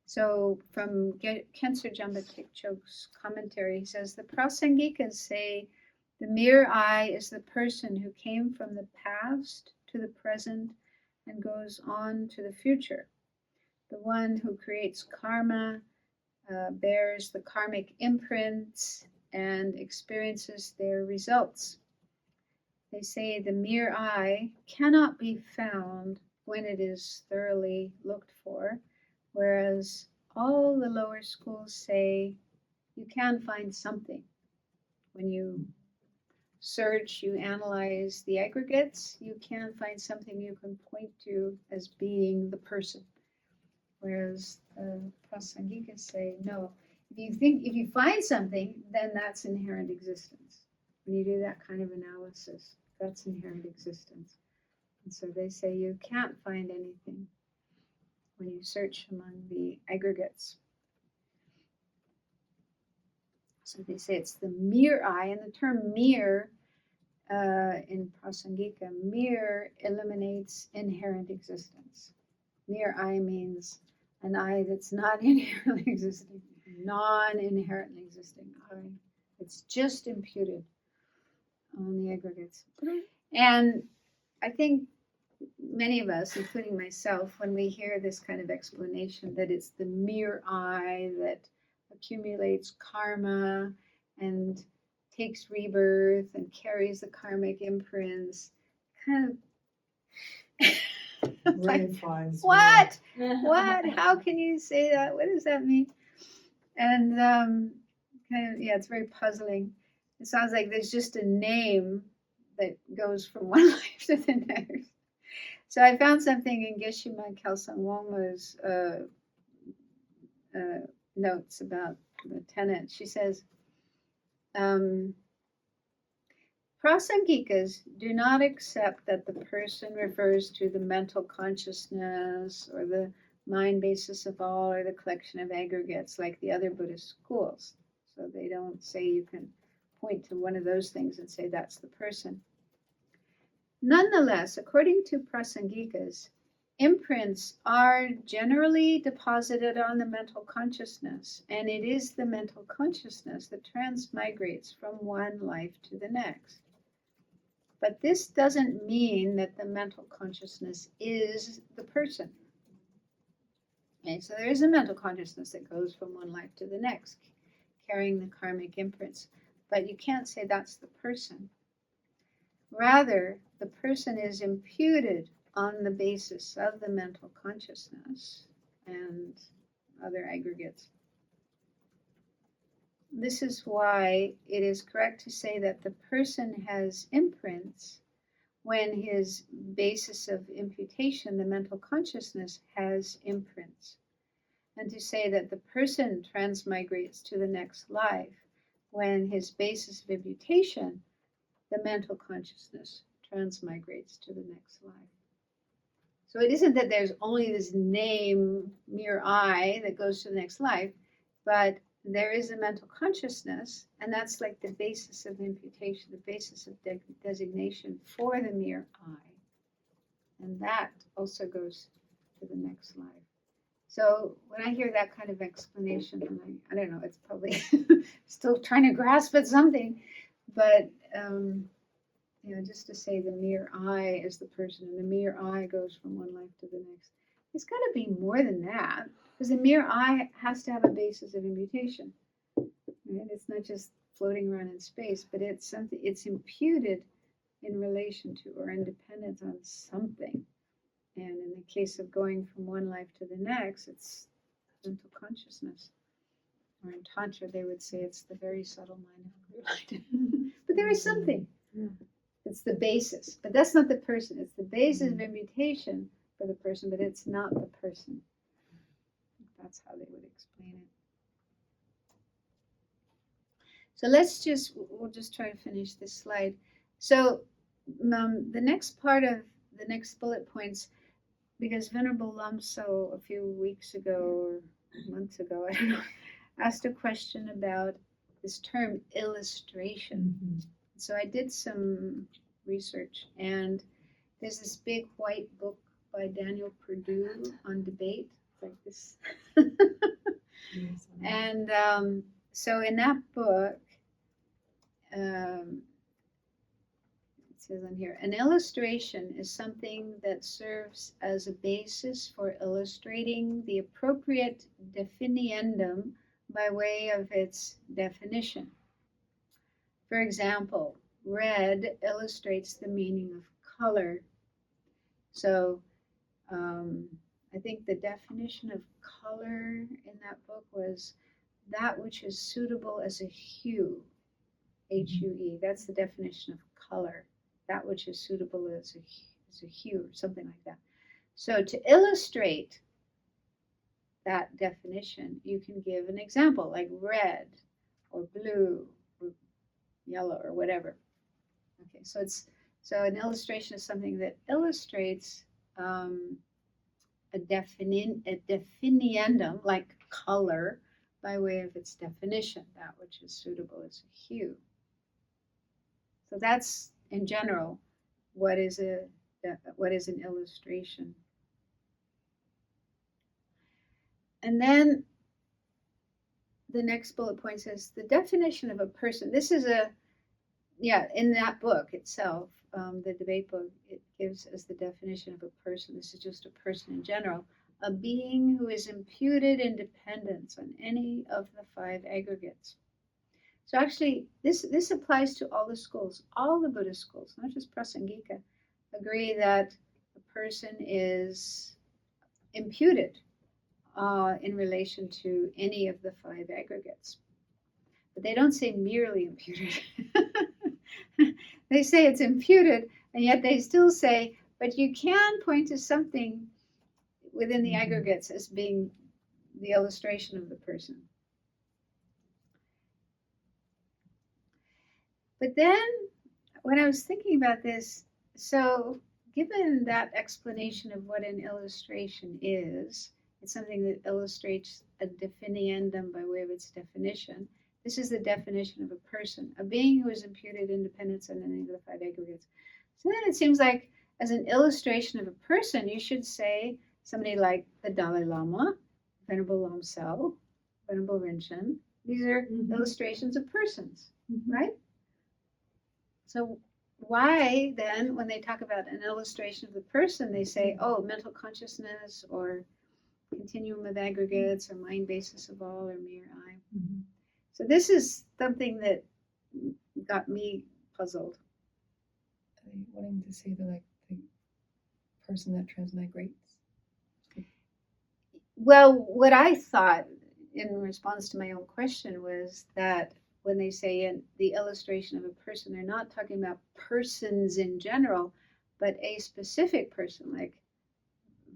So from Khensur Jambatik Chok's commentary, he says, the Prasangikas say the mere I is the person who came from the past to the present and goes on to the future. The one who creates karma, bears the karmic imprints, and experiences their results. They say the mere I cannot be found when it is thoroughly looked for, whereas all the lower schools say you can find something. When you search, you analyze the aggregates, you can find something you can point to as being the person. Whereas the Prasangikas say, no, if you find something, then that's inherent existence. When you do that kind of analysis, that's inherent existence. And so they say you can't find anything when you search among the aggregates. So they say it's the mere I, and the term mere in Prasangika, mere eliminates inherent existence. Mere I means an I that's not inherently existing, non-inherently existing I. It's just imputed on the aggregates. And I think many of us, including myself, when we hear this kind of explanation that it's the mere I that accumulates karma and takes rebirth and carries the karmic imprints, kind of Brain finds what? What? How can you say that? What does that mean? And kind of, it's very puzzling. It sounds like there's just a name that goes from one life to the next. So I found something in Geshe-ma Kelsang Wangma's notes about the Tenets. She says, Prasangikas do not accept that the person refers to the mental consciousness or the mind basis of all or the collection of aggregates like the other Buddhist schools. So they don't say you can point to one of those things and say that's the person. Nonetheless, according to Prasangikas, imprints are generally deposited on the mental consciousness, and it is the mental consciousness that transmigrates from one life to the next. But this doesn't mean that the mental consciousness is the person. Okay, so there is a mental consciousness that goes from one life to the next, carrying the karmic imprints, but you can't say that's the person. Rather, the person is imputed on the basis of the mental consciousness and other aggregates. This is why it is correct to say that the person has imprints when his basis of imputation, the mental consciousness, has imprints. And than to say that the person transmigrates to the next life when his basis of imputation, the mental consciousness, transmigrates to the next life. So it isn't that there's only this name, mere I, that goes to the next life, but there is a mental consciousness, and that's like the basis of imputation, the basis of designation for the mere I. And that also goes to the next life. So when I hear that kind of explanation, and I don't know, it's probably still trying to grasp at something, but just to say the mere I is the person, and the mere I goes from one life to the next. It's got to be more than that, because the mere I has to have a basis of imputation. Right? It's not just floating around in space, but it's something. It's imputed in relation to or in dependence on something. And in the case of going from one life to the next, it's mental consciousness. Or in Tantra, they would say it's the very subtle mind of clear light. But there is something. Yeah. It's the basis. But that's not the person. It's the basis of imputation for the person, but it's not the person. That's how they would explain it. So we'll just try to finish this slide. So the next part of the next bullet points, because Venerable Lamso a few weeks ago or months ago, I don't know, asked a question about this term illustration. Mm-hmm. So I did some research, and there's this big white book by Daniel Perdue on debate, like this. Yes, And so in that book, it says on here, an illustration is something that serves as a basis for illustrating the appropriate definiendum by way of its definition. For example, red illustrates the meaning of color. So I think the definition of color in that book was that which is suitable as a hue, H-U-E. That's the definition of color, that which is suitable as a hue, or something like that. So to illustrate that definition, you can give an example, like red, or blue, or yellow, or whatever. Okay, so an illustration is something that illustrates a definiendum, like color, by way of its definition, that which is suitable as a hue. So that's, in general, what is an illustration. And then the next bullet point says the definition of a person. This is in that book itself, the debate book, it gives as the definition of a person. This is just a person in general, a being who is imputed independence on any of the 5 aggregates. So actually, this applies to all the schools, all the Buddhist schools, not just Prasangika, agree that a person is imputed in relation to any of the 5 aggregates. But they don't say merely imputed. They say it's imputed, and yet they still say, but you can point to something within the aggregates as being the illustration of the person. But then, when I was thinking about this, so given that explanation of what an illustration is, it's something that illustrates a definiendum by way of its definition. This is the definition of a person, a being who is imputed independence on any of the 5 aggregates. So then it seems like, as an illustration of a person, you should say somebody like the Dalai Lama, Venerable Lamso, Venerable Rinchen. These are illustrations of persons, right? So why then, when they talk about an illustration of the person, they say, oh, mental consciousness, or continuum of aggregates, or mind basis of all, or mere I. Mm-hmm. So this is something that got me puzzled. Are they wanting to say the person that transmigrates? Well, what I thought in response to my own question was that when they say in the illustration of a person, they're not talking about persons in general, but a specific person, like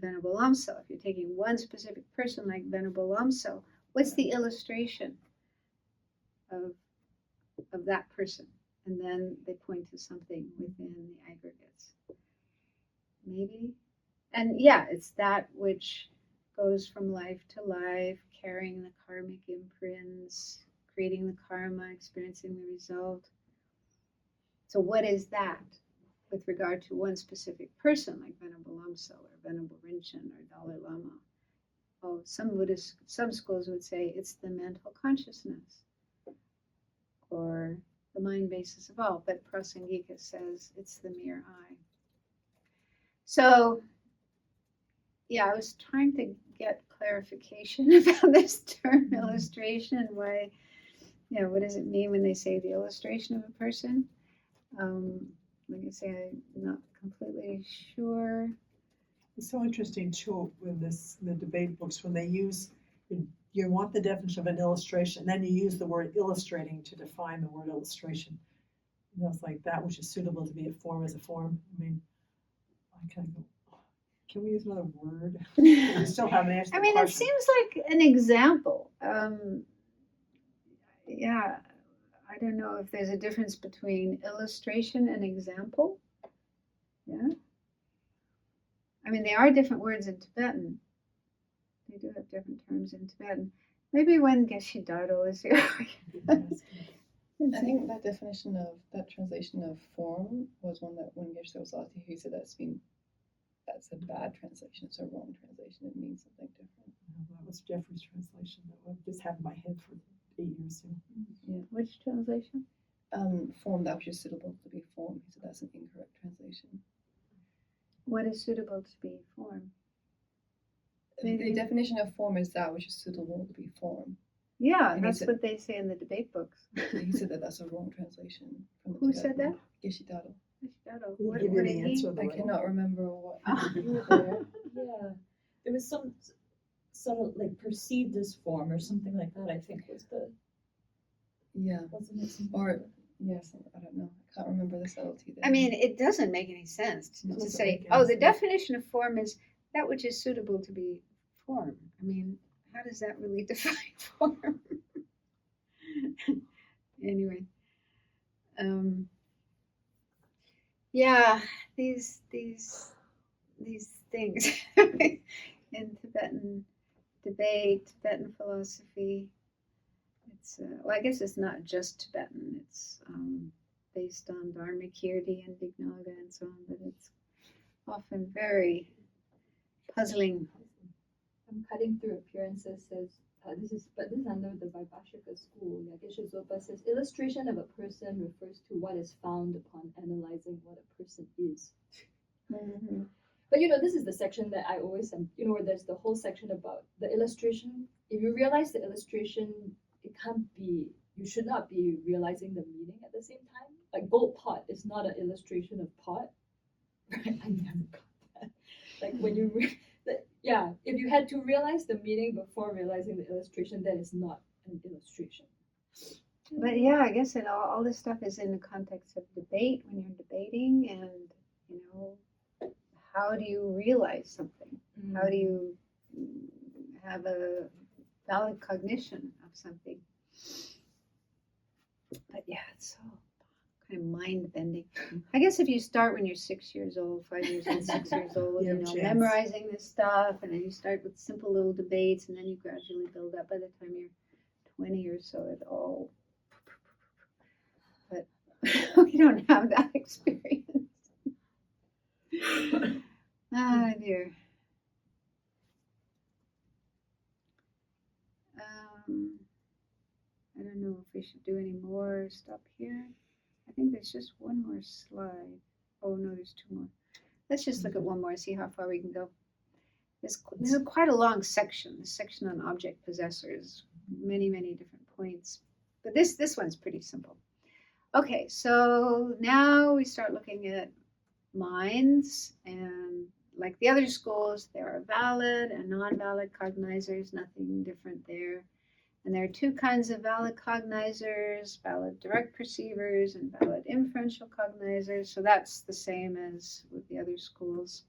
Venerable Lamso. If you're taking one specific person like Venerable Lamso, what's the illustration of that person? And then they point to something within the aggregates. Maybe. And yeah, it's that which goes from life to life, carrying the karmic imprints, creating the karma, experiencing the result. So what is that with regard to one specific person like Venerable Lamso or Venerable Rinchen or Dalai Lama? Oh, some schools would say it's the mental consciousness or the mind basis of all, but Prasangika says it's the mere I. So, yeah, I was trying to get clarification about this term illustration. Why, what does it mean when they say the illustration of a person? Like I say, I'm not completely sure. It's so interesting too with the debate books when they use, you want the definition of an illustration, then you use the word illustrating to define the word illustration. It's like that which is suitable to be a form as a form. I mean, I kind of go, can we use another word? I still haven't answered the I mean, question. it seems like an example. Yeah, I don't know if there's a difference between illustration and example. Yeah. I mean, they are different words in Tibetan. They do have different terms in Tibetan. Maybe when Geshe Dado is here. I think that definition of that translation of form was one that when Geshe was asked, he said that's a bad translation. It's a wrong translation. It means something different. That was Jeffrey's translation that I've just had in my head for 8 years now. Yeah. Which translation? Form that which is suitable to be form. He said that's an incorrect translation. What is suitable to be form? The definition of form is that which is suitable to be form. Yeah, And that's said, what they say in the debate books. He said that that's a wrong translation. From the Who Tibetan. said that? Geshe Dado. Dado. Did he What give you did the he? answer? I cannot remember what. You were there. Yeah, there was some sort of like perceived as form or something like that. I think was the Yeah. wasn't it? Something Or like that? yes, I don't know. I can't remember the subtlety there. I mean, it doesn't make any sense to Doesn't say, make any oh, the sense. definition of form is that which is suitable to be form. I mean, how does that really define form? Anyway, yeah, these things in Tibetan debate, Tibetan philosophy. It's well, I guess it's not just Tibetan. It's based on Dharmakirti and Dignaga and so on, but it's often very puzzling. I'm cutting through appearances says this is under the Vaibhashika school. Geshe Zopa says illustration of a person refers to what is found upon analyzing what a person is. Mm-hmm. But this is the section that I always am. Where there's the whole section about the illustration. If you realize the illustration, it can't be. You should not be realizing the meaning at the same time. Like gold pot is not an illustration of pot. Right? I never got that. Like when you. If you had to realize the meaning before realizing the illustration, that is not an illustration. But yeah, I guess all this stuff is in the context of debate when you're debating, and how do you realize something? How do you have a valid cognition of something? But yeah, it's so kind of mind bending. I guess if you start when you're 6 years old, 5 years old, 6 years old, You have a chance. memorizing this stuff, and then you start with simple little debates, and then you gradually build up. By the time you're 20 or so, it all. But we don't have that experience. Ah, dear. I don't know if we should do any more stuff here. I think there's just one more slide. Oh no, there's two more. Let's just look at one more, see how far we can go. There's quite a long section. The section on object possessors, many different points. But this one's pretty simple. Okay, so now we start looking at minds, and like the other schools, there are valid and non-valid cognizers, nothing different there. And there are two kinds of valid cognizers, valid direct perceivers and valid inferential cognizers. So that's the same as with the other schools.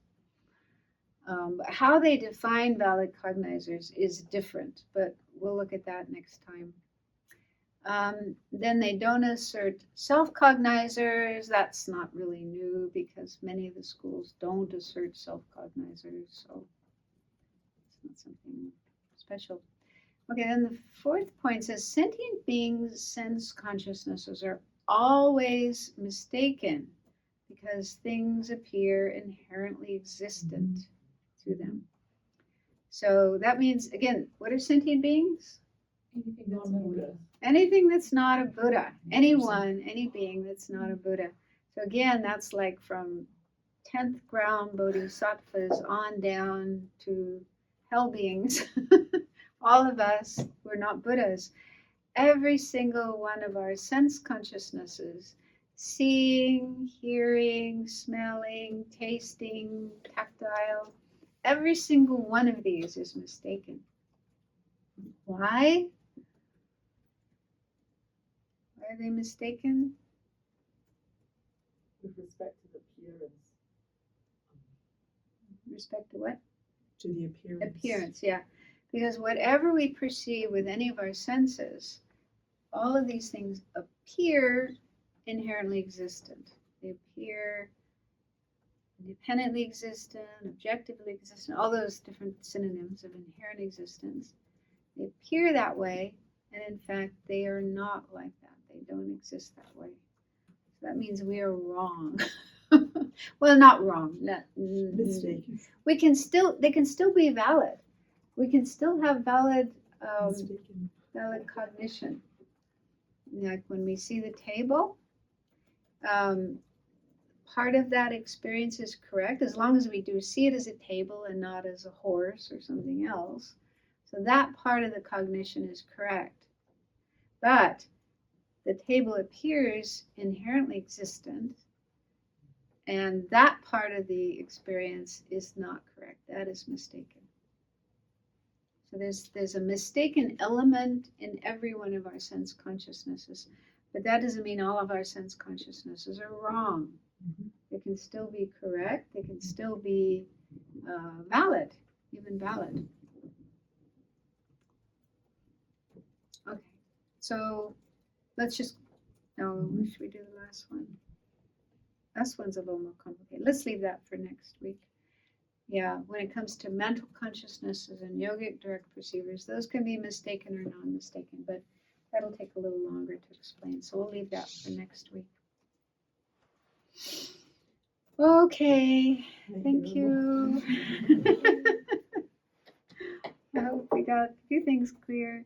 But how they define valid cognizers is different, but we'll look at that next time. Then they don't assert self-cognizers. That's not really new because many of the schools don't assert self-cognizers, so it's not something special. Okay, then the fourth point says sentient beings' sense consciousnesses are always mistaken because things appear inherently existent to them. So that means, again, what are sentient beings? Anything that's Non-Buddha. Anything that's not a Buddha. Anyone, any being that's not a Buddha. So again, that's like from 10th ground bodhisattvas on down to hell beings. All of us, we're not Buddhas. Every single one of our sense consciousnesses, seeing, hearing, smelling, tasting, tactile, every single one of these is mistaken. Why? Why are they mistaken? With respect to the appearance. Respect to what? To the appearance. Appearance, yeah. Because whatever we perceive with any of our senses, all of these things appear inherently existent. They appear independently existent, objectively existent, all those different synonyms of inherent existence. They appear that way, and in fact, they are not like that. They don't exist that way. So that means we are wrong. Well, not wrong. Mistaken. They can still be valid. We can still have valid Mistaken. cognition. Like when we see the table, part of that experience is correct as long as we do see it as a table and not as a horse or something else. So that part of the cognition is correct. But the table appears inherently existent, and that part of the experience is not correct. That is mistaken. So there's a mistaken element in every one of our sense consciousnesses, but that doesn't mean all of our sense consciousnesses are wrong. They can still be correct. They can still be valid, even valid. Okay, so let's just, no, should we do the last one? Last one's a little more complicated. Let's leave that for next week. Yeah, when it comes to mental consciousnesses and yogic direct perceivers, those can be mistaken or non-mistaken, but that'll take a little longer to explain. So we'll leave that for next week. Okay, thank you. I hope we got a few things clear.